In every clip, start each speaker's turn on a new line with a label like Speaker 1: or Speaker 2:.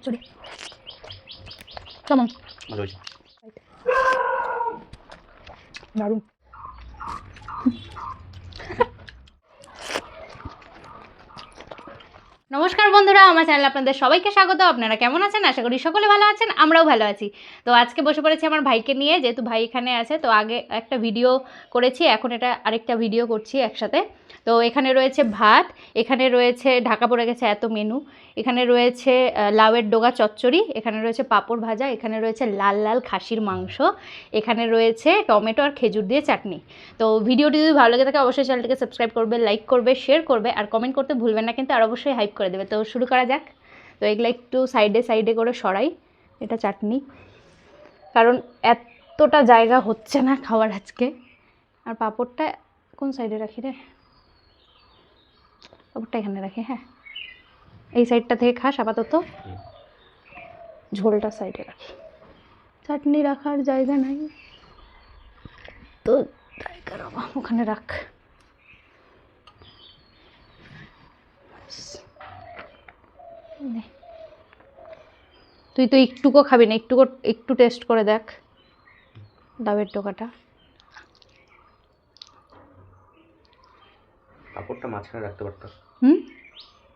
Speaker 1: চচ্চড়ি কেমন? দারুণ। নমস্কার বন্ধুরা, আমার চ্যানেলে আপনাদের সবাইকে স্বাগত। আপনারা কেমন আছেন? আশা করি সকলে ভালো আছেন, আমরাও ভালো আছি। তো আজকে বসে পড়েছি আমার ভাইকে নিয়ে, যেহেতু ভাই এখানে আছে। তো আগে একটা ভিডিও করেছি, এখন এটা আরেকটা ভিডিও করছি একসাথে। তো এখানে রয়েছে ভাত, এখানে রয়েছে ঢাকা পড়ে গেছে এত মেনু, এখানে রয়েছে লাউয়ের ডোগা চচ্চড়ি, এখানে রয়েছে পাঁপড় ভাজা, এখানে রয়েছে লাল লাল খাসির মাংস, এখানে রয়েছে টমেটো আর খেজুর দিয়ে চাটনি। তো ভিডিওটি যদি ভালো লাগে থাকে অবশ্যই চ্যানেলটিকে সাবস্ক্রাইব করবে, লাইক করবে, শেয়ার করবে আর কমেন্ট করতে ভুলবেন না কিন্তু, আর অবশ্যই হাইপ করে দেবে। তো শুরু করা যাক। তো এগুলো একটু সাইডে সাইডে করে সরাই, এটা চাটনি, কারণ এতটা জায়গা হচ্ছে না খাওয়ার আজকে। আর পাঁপড়টা কোন সাইডে রাখি রে? পাঁপড়টা এখানে রাখি, হ্যাঁ এই সাইডটা থেকে খাস আপাতত, ঝোলটা সাইডে রাখি। চাটনি রাখার জায়গা নাই তো ওখানে রাখ। তুই তো একটুকু খাবি না, একটু টেস্ট করে দেখ লাউয়ের ডোকাটা।
Speaker 2: পাঁপড়টা মাঝখানে রাখতে পারতাম।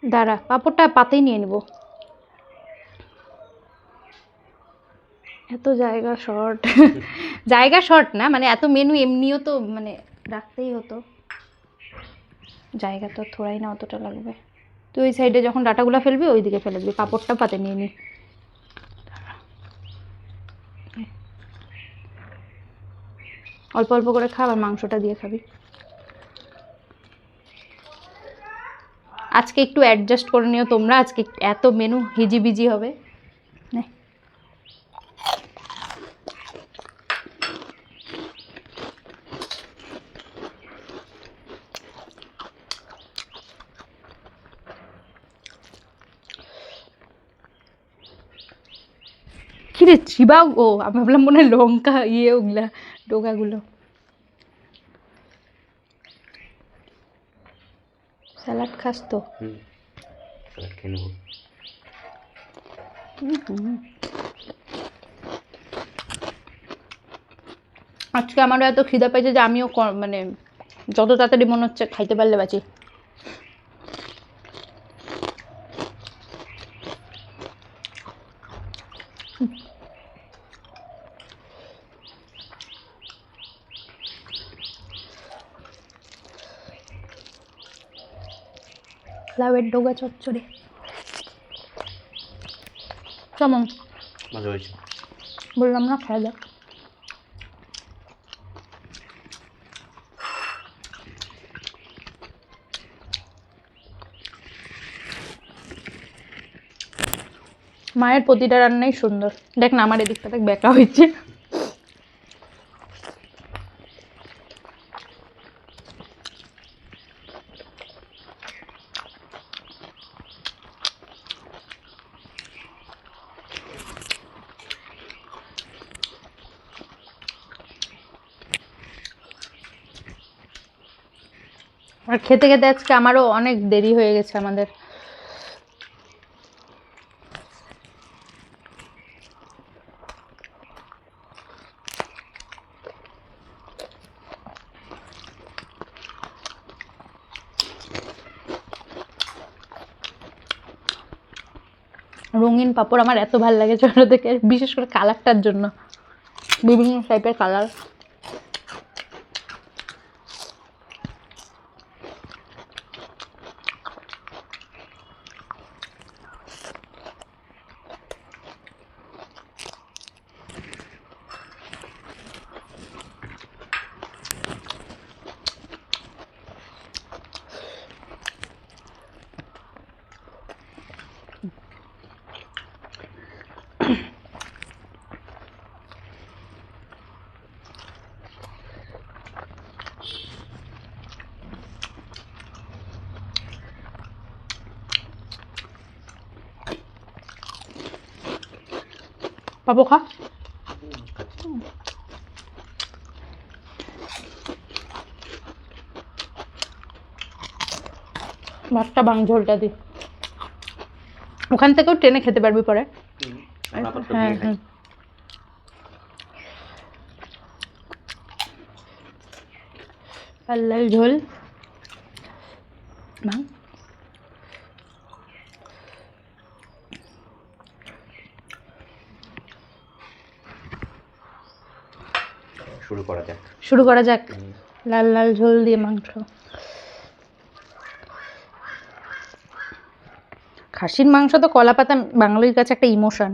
Speaker 1: দাঁড়া, পাঁপড়টা পাতেই নিয়ে নিব। এত জায়গা শর্ট জায়গা শর্ট না, মানে এত মেনু এমনিও তো মানে রাখতেই হতো, জায়গা তো থোড়াই না অতটা লাগবে। তুই ওই সাইডে যখন ডাটাগুলো ফেলবি ওই দিকে ফেলে দিবি, পাঁপড়টা পাতে নিয়ে নি। অল্প অল্প করে খা, আর মাংসটা দিয়ে খাবি। আজকে একটু অ্যাডজাস্ট করে নিও তোমরা, আজকে এত মেনু হিজিবিজি হবে। নে কিরে চিবা? ও আমি ভাবলাম মনে হয় লঙ্কা ওগুলা ডোগাগুলো। স্যালাড খাস তো?
Speaker 2: স্যালাড খেয়ে নেবো।
Speaker 1: আজকে আমারও এত খিদা পাইছে যে আমিও মানে যত তাড়াতাড়ি মনে হচ্ছে খাইতে পারলে বাঁচি। লাউয়ের ডোগা চচ্চড়ি কেমন?
Speaker 2: মজা হয়েছে।
Speaker 1: বললাম না খাওয়া যাক। মায়ের প্রতিটা রান্নাই সুন্দর। দেখ না আমার এদিকটা দেখ বেঁকা হয়েছে। আর খেতে খেতে আজকে আমারও অনেক দেরি হয়ে গেছে আমাদের। রঙিন পাঁপড় আমার এত ভালো লাগে ছোটো থেকে, বিশেষ করে কালারটার জন্য, বিভিন্ন টাইপের কালার। পাবো খা। ভাতটা বাং ঝোলটা দি। ওখান থেকেও ট্রেনে খেতে পারবি পরে।
Speaker 2: আমরা আপাতত
Speaker 1: হ্যাঁ
Speaker 2: ভেঙে খাই।
Speaker 1: হ্যাঁ। লাল লাল ঝোল ভাঙ।
Speaker 2: শুরু করা যাক।
Speaker 1: শুরু করা যাক। লাল লাল ঝোল দিয়ে মাংস। খাসির মাংস তো কলাপাতা বাঙালির কাছে একটা ইমোশন।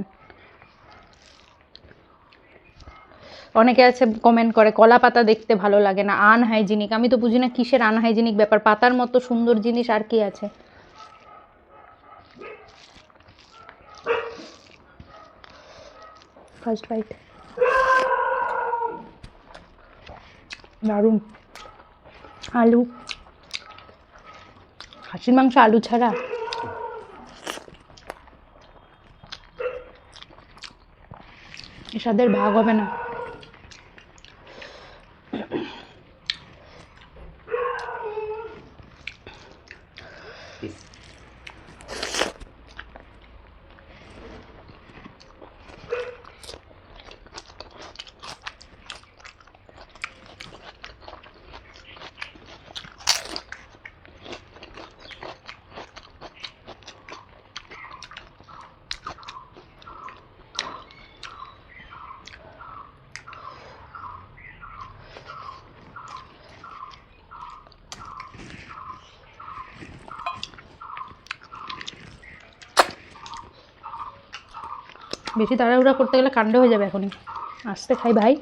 Speaker 1: অনেকে আছে কমেন্ট করে কলা পাতা দেখতে ভালো লাগে না, আনহাইজিনিক। আমি তো বুঝি না কিসের আনহাইজিনিক ব্যাপার, পাতার মতো সুন্দর জিনিস আর কি আছে। ফার্স্ট বাইট দারুণ। আলু, খাসির মাংস আলু ছাড়া এর স্বাদের ভাগ হবে না।
Speaker 2: পিস।
Speaker 1: বেশি তাড়াহুড়া করতে গেলে কাণ্ড হয়ে যাবে এখনই। আস্তে খাই ভাই।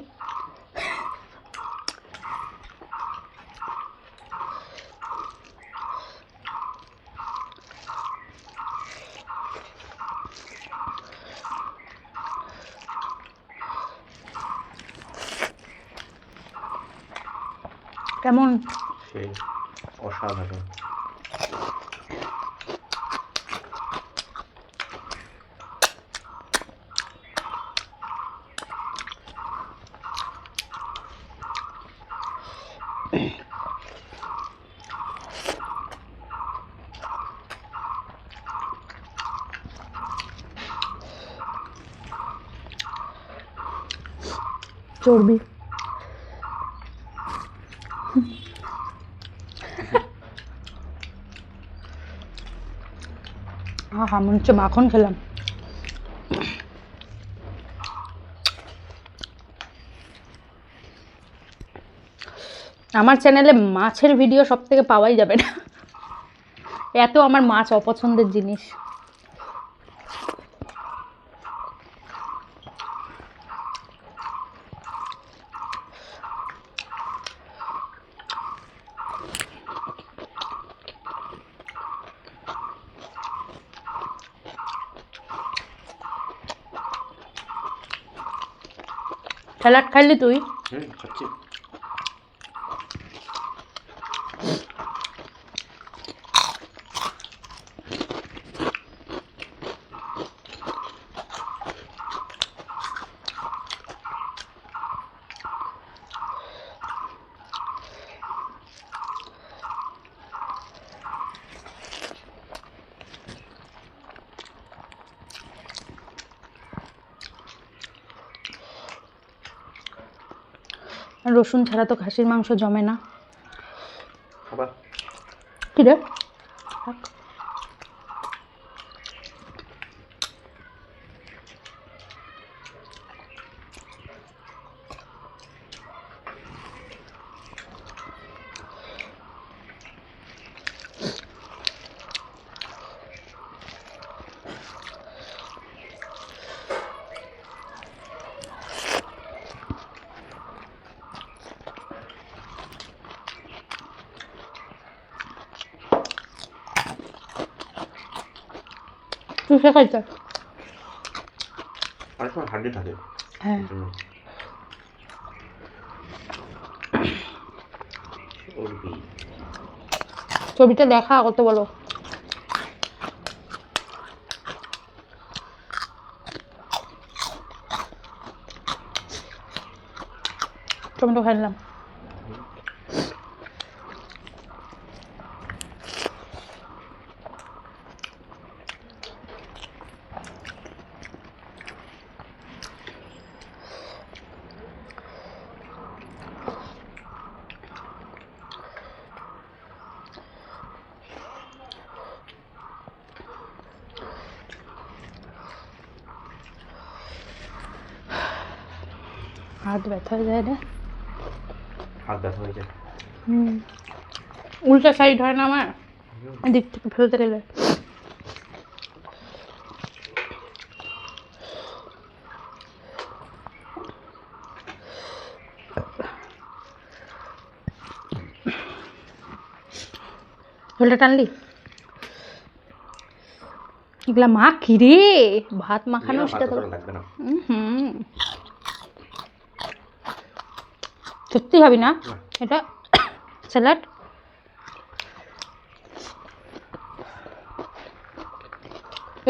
Speaker 1: কেমন?
Speaker 2: সেই অসাধারণ।
Speaker 1: চর্বি। আহা, মনে হচ্ছে মাখন খেলাম। আমার চ্যানেলে মাছের ভিডিও সব থেকে পাওয়াই যাবে না, এত আমার মাছ অপছন্দের জিনিস। স্যালাড খাইলি তুই?
Speaker 2: খাচ্ছি।
Speaker 1: রসুন ছাড়া তো খাসির মাংস জমে না।
Speaker 2: খাবার
Speaker 1: কি রে? তুই সে খাইতে?
Speaker 2: অনেক সময় হাড্ডি থাকে।
Speaker 1: হ্যাঁ।
Speaker 2: চর্বি।
Speaker 1: ছবিটা দেখা কত বলো। টমেটো খাইলাম। হাত ব্যথা হয়ে যায় রে।
Speaker 2: হাত ব্যথা হয়ে যায়।
Speaker 1: উল্টা সাইড হয় না আমার, এদিক থেকে ফেলতে গেলে। ঝোলটা টানলি? এগুলা মাখি রে, ভাত মাখানো সেটা তো
Speaker 2: লাগবে না।
Speaker 1: সত্যি খাবি না এটা স্যালাড?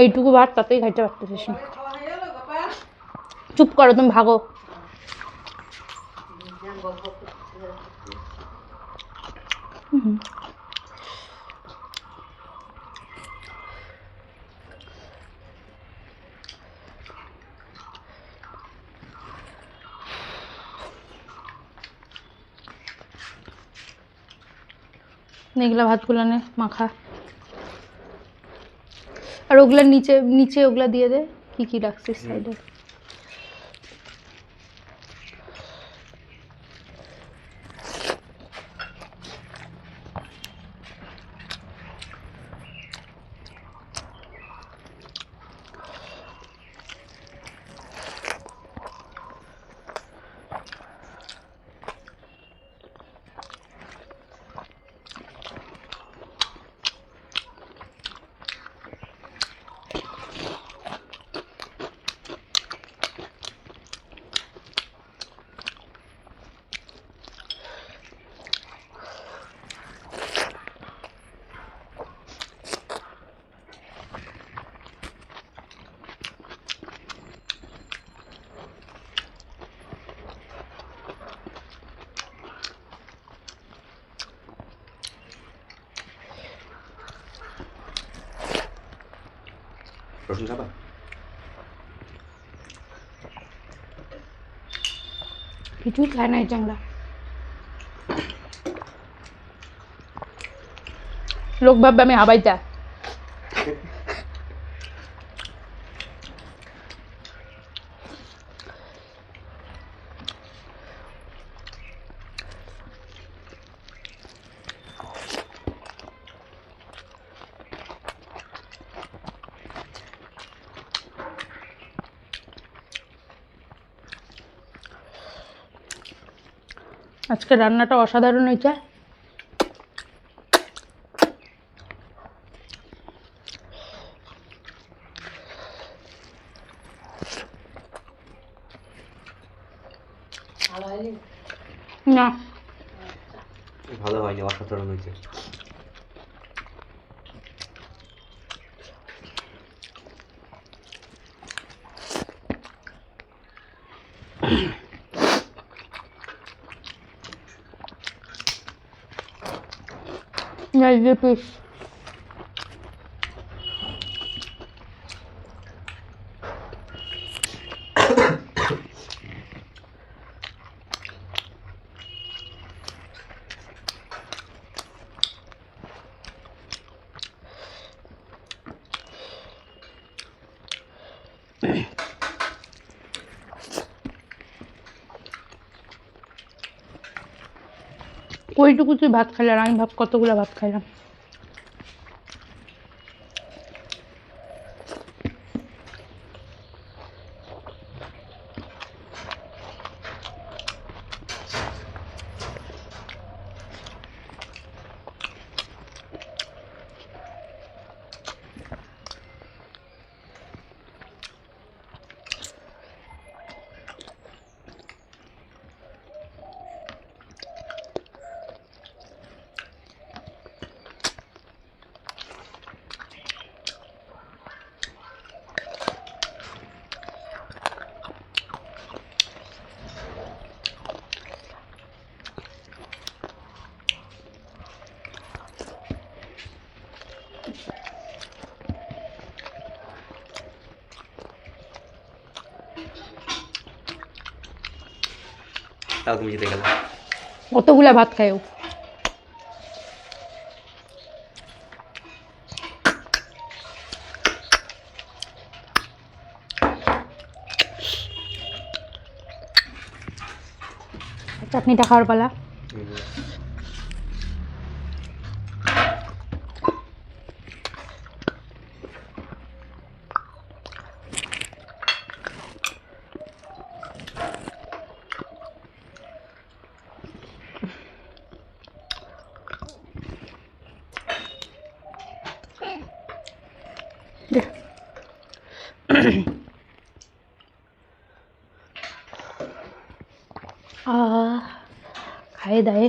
Speaker 1: এইটুকু ভাত তাতেই খাইতে পারতেছিস না। চুপ করো, তুমি ভাগো। এগুলা ভাতগুলো নে মাখা, আর ওগুলা নিচে নিচে ওগুলা দিয়ে দে, কি কি রাখছিস সাইডে।
Speaker 2: রসুন খাবা?
Speaker 1: কিছুই খায় না এই চ্যাংড়া। লোক ভাববে আমি হাবাইতা। আজকে রান্নাটা অসাধারণ হয়েছে। না
Speaker 2: ভালো হয়নি, অসাধারণ হয়েছে।
Speaker 1: পিস ওইটুকু তুই ভাত খাইলে, আর আমি কতগুলো ভাত খাইলাম।
Speaker 2: তাও তুমি জিতে গেলে।
Speaker 1: কতগুলা ভাত খাইও। চাটনিটা খাওয়ার পালা। খাইয়ে দেয়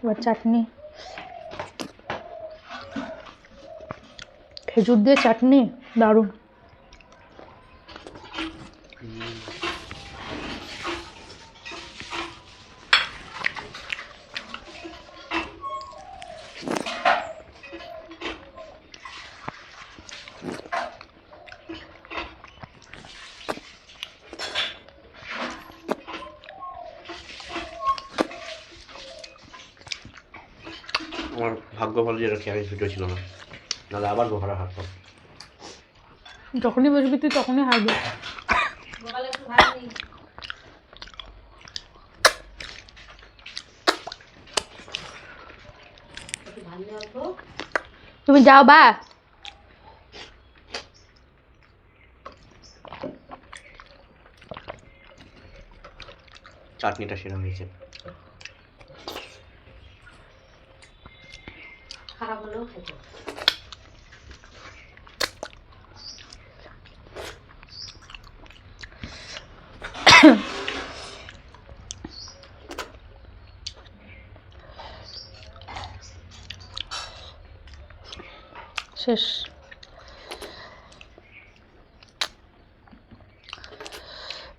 Speaker 1: এবার চাটনি, খেজুর দিয়ে চাটনি দারুণ।
Speaker 2: আমার ভাগ্য ভালো যে এটা চ্যালেঞ্জ ভিডিও ছিল না, নাহলে আবার গোহারা হারতাম।
Speaker 1: যখনই বসবি তুই তখনই হারবি। তুমি যাও বা।
Speaker 2: চাটনিটা সেরা হয়েছে।
Speaker 3: খারাপ হলেও খেতে
Speaker 1: শেষ।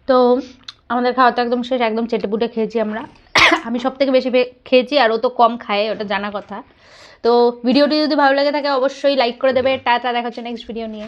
Speaker 1: তো আমাদের খাওয়া তো একদম শেষ, একদম চেটেপুটে খেয়েছি আমরা। আমি সব থেকে বেশি খেয়েছি আর ও তো কম খায়, ওটা জানা কথা। তো ভিডিওটি যদি ভালো লাগে থাকে অবশ্যই লাইক করে দেবে। টাটা, দেখা হচ্ছে নেক্সট ভিডিও নিয়ে।